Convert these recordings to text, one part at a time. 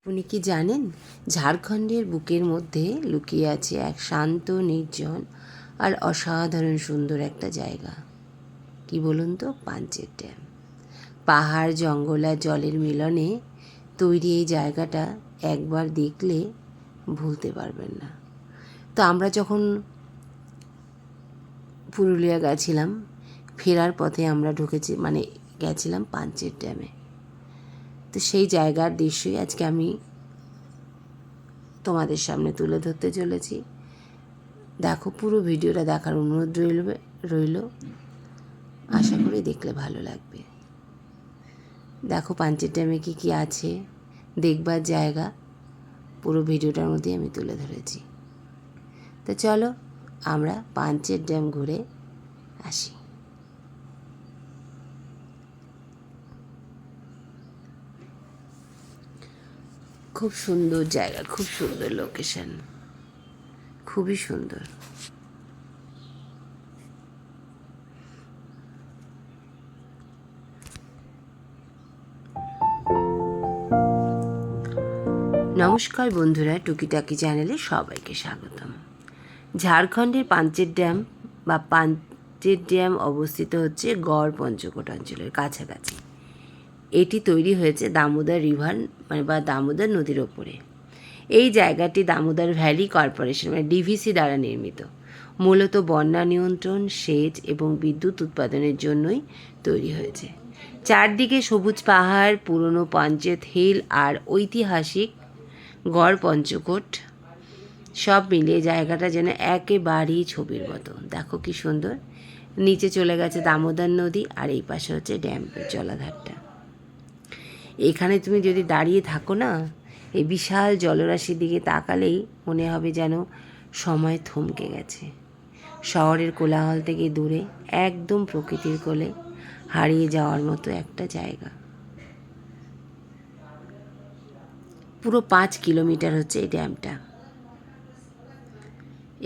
আপনি কি জানেন ঝাড়খণ্ডের বুকের মধ্যে লুকিয়ে আছে এক শান্ত নির্জন আর অসাধারণ সুন্দর একটা জায়গা? কি বলুন তো? পাঞ্চেত ড্যাম। পাহাড়, জঙ্গল আর জলের মিলনে তৈরি এই জায়গাটা একবার দেখলে ভুলতে পারবেন না। তো আমরা যখন পুরুলিয়া গেছিলাম, ফেরার পথে আমরা গেছিলাম পাঞ্চেত ড্যামে। তো সেই জায়গার দৃশ্যই আজকে আমি তোমাদের সামনে তুলে ধরতে চলেছি। দেখো, পুরো ভিডিওটা দেখার অনুরোধ রইল। আশা করি দেখলে ভালো লাগবে। দেখো পাঞ্চেত ড্যামে কী কী আছে দেখবার জায়গা, পুরো ভিডিওটার মধ্যে আমি তুলে ধরেছি। তো চলো আমরা পাঞ্চেত ড্যাম ঘুরে আসি। খুব সুন্দর জায়গা, খুব সুন্দর লোকেশন, খুবই সুন্দর। নমস্কার বন্ধুরা, টুকিটাকি চ্যানেলে সবাইকে স্বাগতম। ঝাড়খণ্ডের পাঞ্চেত ড্যাম অবস্থিত হচ্ছে গড় পঞ্চকোট অঞ্চলের কাছাকাছি। এটি তৈরি হয়েছে দামোদর রিভার বা দামোদর নদীর ওপরে। এই জায়গাটি দামোদর ভ্যালি কর্পোরেশন ডিভিসি দ্বারা নির্মিত। মূলত বন্যা নিয়ন্ত্রণ, সেচ এবং বিদ্যুৎ উৎপাদনের জন্যই তৈরি হয়েছে। চারদিকে সবুজ পাহাড়, পুরনো পাঞ্চেত হিল আর ঐতিহাসিক গড় পঞ্চকোট, সব মিলিয়ে জায়গাটা যেন একেবারেই ছবির মতো। দেখো কি সুন্দর। নিচে চলে গেছে দামোদর নদী আর এই পাশে হচ্ছে ড্যামের জলাধারটা। এখানে তুমি যদি দাঁড়িয়ে থাকো না, এই বিশাল জলরাশির দিকে তাকালেই মনে হবে যেন সময় থমকে গেছে। শহরের কোলাহল থেকে দূরে একদম প্রকৃতির কোলে হারিয়ে যাওয়ার মতো একটা জায়গা। পুরো 5 কিলোমিটার হচ্ছে এই ড্যামটা।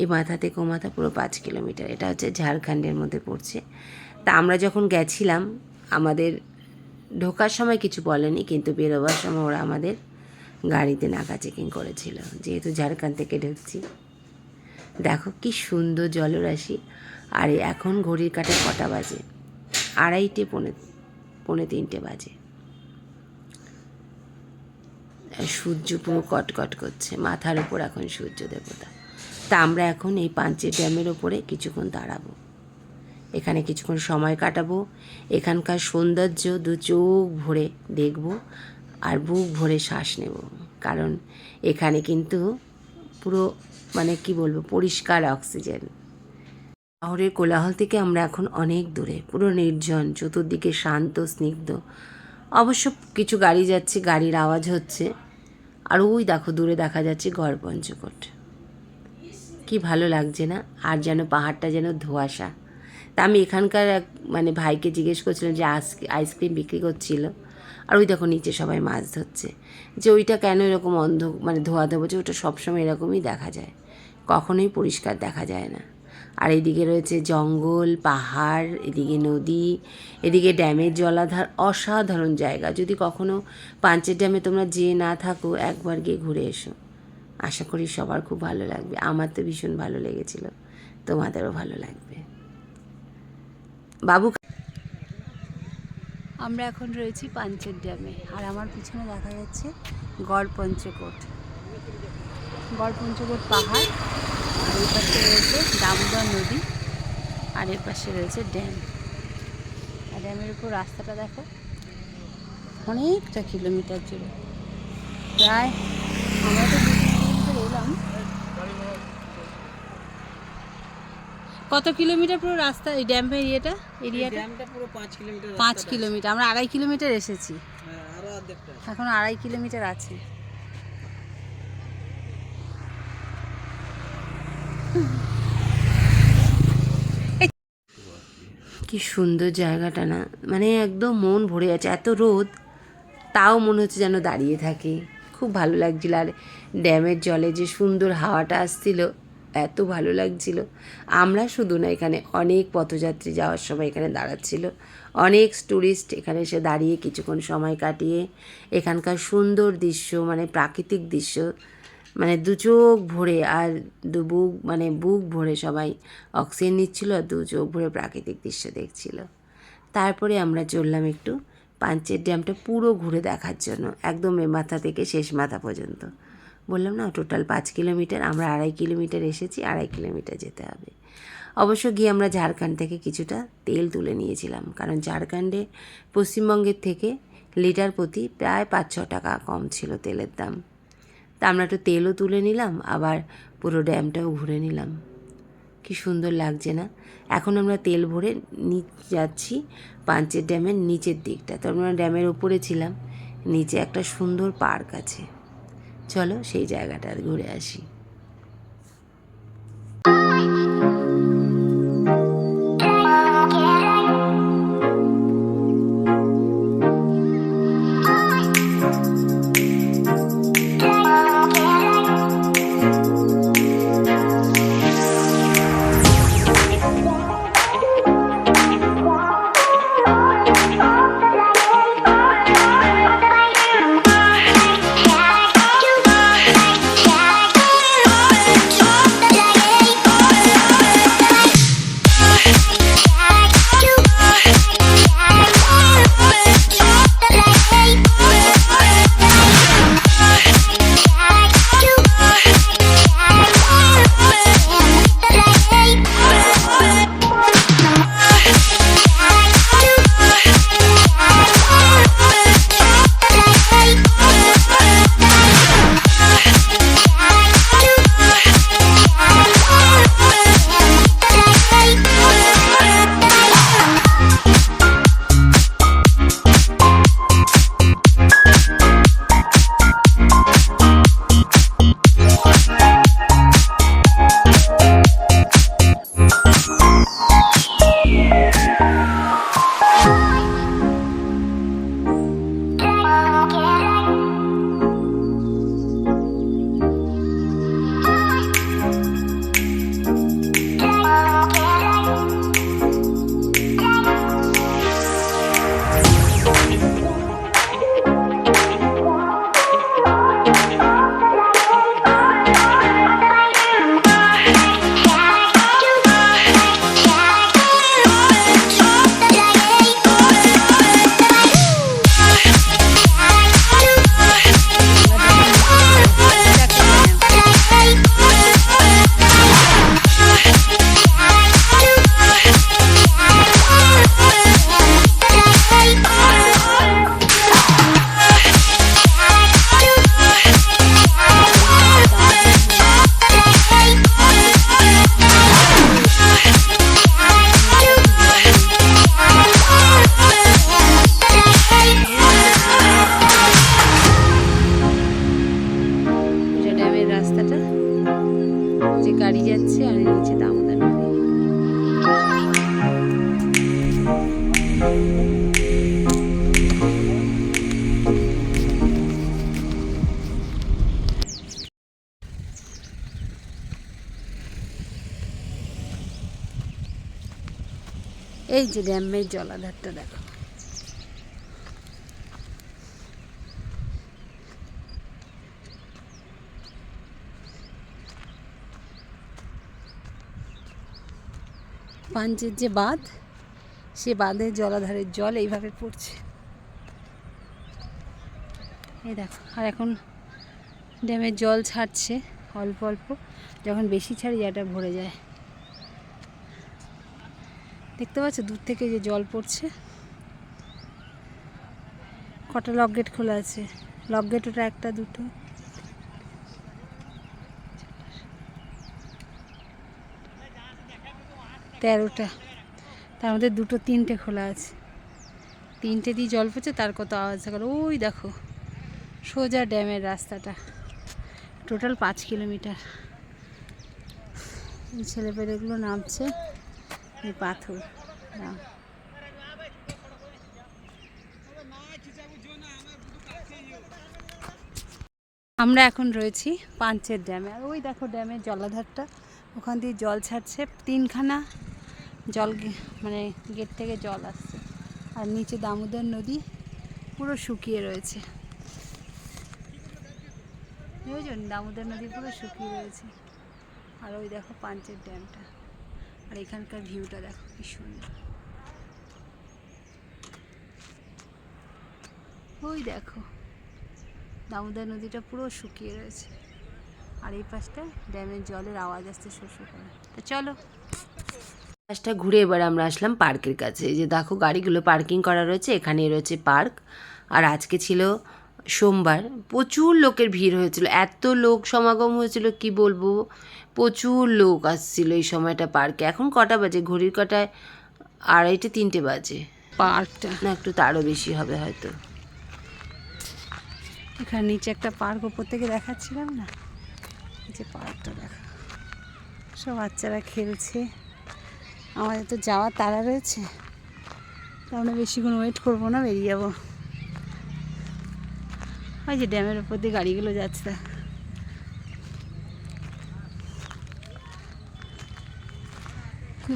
এই মাথা থেকে ও মাথা পুরো 5 কিলোমিটার। এটা হচ্ছে ঝাড়খণ্ডের মধ্যে পড়ছে। তা আমরা যখন গেছিলাম, আমাদের ঢোকার সময় কিছু বলেনি, কিন্তু বেরোবার সময় ওরা আমাদের গাড়িতে নাকা চেকিং করেছিল, যেহেতু ঝাড়খণ্ড থেকে ঢুকছি। দেখো কি সুন্দর জলরাশি। আর এখন ঘড়ির কাঁটায় কটা বাজে? 2:30 পৌনে 3টে বাজে। সূর্য পুরো কটকট করছে, মাথার উপর এখন সূর্য দেবতা। তা আমরা এখন এই পাঞ্চেত ড্যামের ওপরে কিছুক্ষণ দাঁড়াবো, এখানে কিছুক্ষণ সময় কাটাবো। এখানকার সৌন্দর্য দু চোখ ভরে দেখব আর বুক ভরে শ্বাস নেব, কারণ এখানে কিন্তু পুরো কি বলবো, পরিষ্কার অক্সিজেন। শহরের কোলাহল থেকে আমরা এখন অনেক দূরে, পুরো নির্জন, চতুর্দিকে শান্ত স্নিগ্ধ। অবশ্য কিছু গাড়ি যাচ্ছে, গাড়ির আওয়াজ হচ্ছে। আর ওই দেখো দূরে দেখা যাচ্ছে গড় পঞ্চকোট। কি ভালো লাগছে না? আর যেন পাহাড়টা যেন ধোঁয়াশা। তা আমি এখানকার এক ভাইকে জিজ্ঞেস করছিলাম যে আইসক্রিম বিক্রি করছিল, আর ওই দেখো নিচে সবাই মাছ ধরছে, যে ওইটা কেন এরকম ধোয়া দেবো, যে ওটা সবসময় এরকমই দেখা যায়, কখনোই পরিষ্কার দেখা যায় না। আর এদিকে রয়েছে জঙ্গল, পাহাড়, এদিকে নদী, এদিকে ড্যামের জলাধার। অসাধারণ জায়গা। যদি কখনো পাঞ্চেত ড্যামে তোমরা যেয়ে না থাকো, একবার গিয়ে ঘুরে এসো। আশা করি সবার খুব ভালো লাগবে। আমার তো ভীষণ ভালো লেগেছিল, তোমাদেরও ভালো লাগবে। বাবু, আমরা এখন রয়েছি পাঞ্চেত ড্যামে, আর আমার পিছনে দেখা যাচ্ছে গড় পঞ্চকোট পাহাড়, আর এই পাশে রয়েছে দামোদর নদী, আর এর পাশে রয়েছে ড্যাম। আর ড্যামের উপর রাস্তাটা দেখো, অনেকটা কিলোমিটার জুড়ে। প্রায় আমরা তো 2 কিলোমিটার এলাম। কত কিলোমিটার পুরো রাস্তা এই ড্যামের এরিয়াটা পুরো 5 কিলোমিটার। 5 কিলোমিটার। আমরা 2.5 কিলোমিটার এসেছি, এখন 2.5 কিলোমিটার আছে। কি সুন্দর জায়গাটা না, একদম মন ভরে যাচ্ছে। এত রোদ, তাও মনে হচ্ছে যেন দাঁড়িয়ে থাকি। খুব ভালো লাগছিল। আর ড্যামের জলে যে সুন্দর হাওয়াটা আসছিল, এত ভালো লাগছিল। আমরা শুধু না, এখানে অনেক পথযাত্রী যাওয়ার সময় এখানে দাঁড়াচ্ছিল, অনেক টুরিস্ট এখানে এসে দাঁড়িয়ে কিছুক্ষণ সময় কাটিয়ে এখানকার সুন্দর দৃশ্য, মানে প্রাকৃতিক দৃশ্য, মানে দু চোখ ভরে আর বুক ভরে সবাই অক্সিজেন নিচ্ছিল আর দু চোখ ভরে প্রাকৃতিক দৃশ্য দেখছিল। তারপরে আমরা চললাম একটু পাঞ্চের ড্যামটা পুরো ঘুরে দেখার জন্য, একদম এ মাথা থেকে শেষ মাথা পর্যন্ত। বললাম না, টোটাল 5 কিলোমিটার, আমরা 2.5 কিলোমিটার এসেছি, 2.5 কিলোমিটার যেতে হবে। অবশ্য গিয়ে আমরা ঝাড়খণ্ড থেকে কিছুটা তেল তুলে নিয়েছিলাম, কারণ ঝাড়খণ্ডে পশ্চিমবঙ্গের থেকে লিটার প্রতি প্রায় 5-6 টাকা কম ছিল তেলের দাম। তা আমরা একটু তেলও তুলে নিলাম, আবার পুরো ড্যামটাও ঘুরে নিলাম। কি সুন্দর লাগছে না? এখন আমরা তেল ভরে যাচ্ছি পাঞ্চের ড্যামের নিচের দিকটা। তো আমরা ড্যামের ওপরে ছিলাম, নিচে একটা সুন্দর পার্ক আছে, চলো সেই জায়গাটা ঘুরে আসি। গাড়ি যাচ্ছে আর নিচে দামোদর নদী। এই যে ড্যামের জলাধারটা দেখো, পাঞ্চের যে বাঁধ, সে বাঁধের জলাধারের জল এইভাবে পড়ছে, এই দেখো। আর এখন ড্যামের জল ছাড়ছে অল্প অল্প, যখন বেশি ছাড়ি জায়গাটা ভরে যায়। দেখতে পাচ্ছ দূর থেকে যে জল পড়ছে। কটা লক গেট খোলা আছে? লক গেট ওটা একটা দুটো 13টা, তার মধ্যে দুটো 3টে খোলা আছে। 3টে দিয়ে জল পড়ছে, তার কত আওয়াজ করে। ওই দেখো সোজা ড্যামের রাস্তাটা, টোটাল 5 কিলোমিটার। এই ছেলেপেলেগুলো নামছে এই পাথর। আমরা এখন রয়েছি পাঞ্চের ড্যামে, আর ওই দেখো ড্যামের জলাধারটা ওখান দিয়ে জল ছাড়ছে, 3খানা জল মানে গেট থেকে জল আসছে। আর নিচে দামোদর নদী পুরো শুকিয়ে রয়েছে, বুঝলেন? দামোদর নদী পুরো শুকিয়ে রয়েছে। আর ওই দেখো পাঞ্চের ড্যামটা, আর এখানকার ভিউটা দেখো কি সুন্দর। ওই দেখো দামোদর নদীটা পুরো শুকিয়ে রয়েছে, আর এই পাশটা ড্যামের জলের আওয়াজ আসছে শোষো করে। তা চলো পাশটা ঘুরে এবার আমরা আসলাম পার্কের কাছে। এই যে দেখো গাড়িগুলো পার্কিং করা রয়েছে, এখানেই রয়েছে পার্ক। আর আজকে ছিল সোমবার, প্রচুর লোকের ভিড় হয়েছিল, এত লোক সমাগম হয়েছিল কি বলবো, প্রচুর লোক আসছিল এই সময়টা পার্কে। এখন কটা বাজে ঘড়ির কাঁটায়? 2:30-3টে বাজে। পার্কটা না একটু তারও বেশি হবে হয়তো। এখানে নিচে একটা পার্ক ওপর থেকে দেখাচ্ছিলাম না, যে পার্কটা দেখা, সব বাচ্চারা খেলছে। আমাদের তো যাওয়ার তাড়া রয়েছে, আমরা বেশিক্ষণ ওয়েট করবো না, বেরিয়ে যাবো। ওই যে ড্যামের ওপর দিয়ে গাড়িগুলো যাচ্ছে,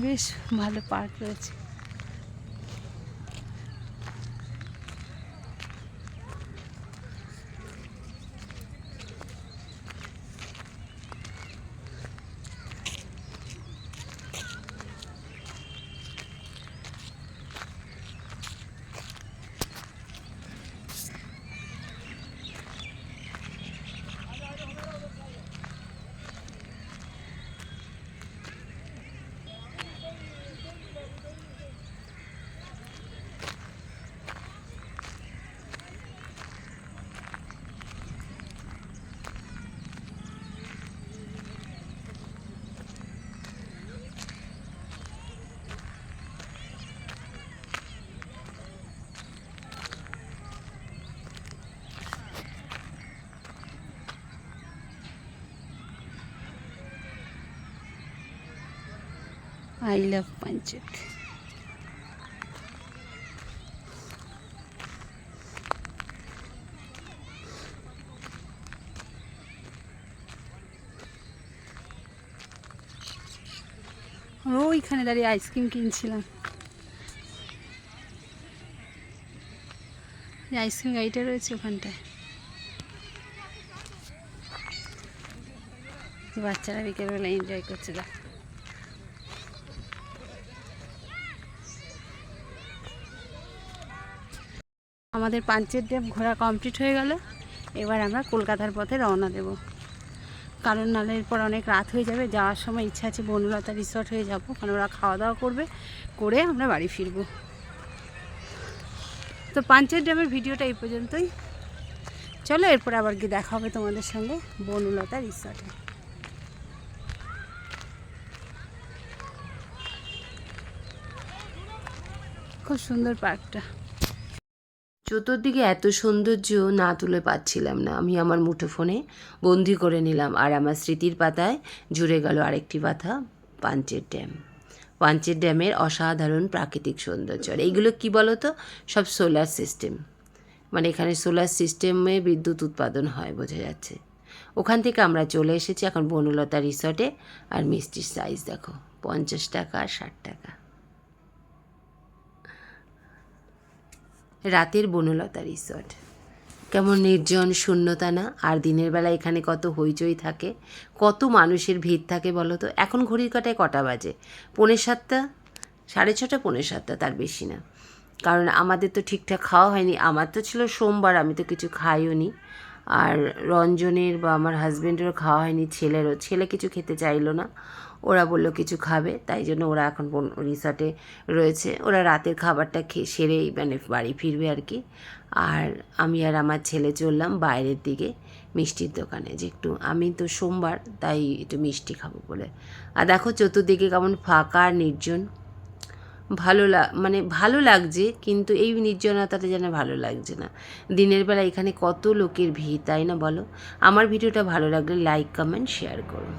বেশ ভালো পার্ক রয়েছে। I love Panchet. ওইখানে দাঁড়িয়ে আইসক্রিম কিনছিলাম, আইসক্রিম গাড়িটা রয়েছে ওখানটায়। বাচ্চারা বিকেলবেলা এনজয় করছে। দেখ আমাদের পাঞ্চের ড্যাম ঘোরা কমপ্লিট হয়ে গেল। এবার আমরা কলকাতার পথে রওনা দেব, কারণ নাহলে এরপর অনেক রাত হয়ে যাবে। যাওয়ার সময় ইচ্ছা আছে বনলতা রিসর্ট হয়ে যাবো, কারণ ওরা খাওয়া দাওয়া করবে, করে আমরা বাড়ি ফিরবো। তো পাঞ্চের ড্যামের ভিডিওটা এই পর্যন্তই। চলো এরপর আবার গিয়ে দেখা হবে তোমাদের সঙ্গে বনলতা রিসর্টে। খুব সুন্দর পার্কটা, চতুর্দিকে এত সৌন্দর্য না তুলে পাচ্ছিলাম না, আমি আমার মুঠোফোনে বন্দি করে নিলাম। আর আমার স্মৃতির পাতায় জুড়ে গেল আরেকটি কথা, পাঞ্চের ড্যাম। পাঞ্চের ড্যামের অসাধারণ প্রাকৃতিক সৌন্দর্য। আর এইগুলো কী বলো তো, সব সোলার সিস্টেম, মানে এখানে সোলার সিস্টেমে বিদ্যুৎ উৎপাদন হয়, বোঝা যাচ্ছে। ওখান থেকে আমরা চলে এসেছি এখন বনলতা রিসর্টে। আর মিষ্টির সাইজ দেখো, 50 টাকা আর 60 টাকা। রাতের বনলতা রিসর্ট কেমন নির্জন শূন্যতা না? আর দিনের বেলা এখানে কত হইচই থাকে, কত মানুষের ভিড় থাকে বলো তো। এখন ঘড়ির কাঁটায় কটা বাজে? 6:45, 6:30, 6:45, তার বেশি না। কারণ আমাদের তো ঠিকঠাক খাওয়া হয়নি। আমার তো ছিল সোমবার, আমি তো কিছু খাইও নি। আর রঞ্জনের বা আমার হাজব্যান্ডেরও খাওয়া হয়নি, ছেলে কিছু খেতে চাইলো না। ওরা বললো কিছু খাবে, তাই জন্য ওরা এখন রিসর্টে রয়েছে। ওরা রাতের খাবারটা সেরেই মানে বাড়ি ফিরবে আর কি। আর আমি আর আমার ছেলে চললাম বাইরের দিকে মিষ্টির দোকানে, যে একটু, আমি তো সোমবার তাই একটু মিষ্টি খাবো বলে। আর দেখো চতুর্দিকে কেমন ফাঁকা আর নির্জন, মানে ভালো লাগছে, কিন্তু এই নির্জনতাটা যেন ভালো লাগছে না। দিনের বেলা এখানে কত লোকের ভিড়, তাই না বলো? আমার ভিডিওটা ভালো লাগলে লাইক, কমেন্ট, শেয়ার করো।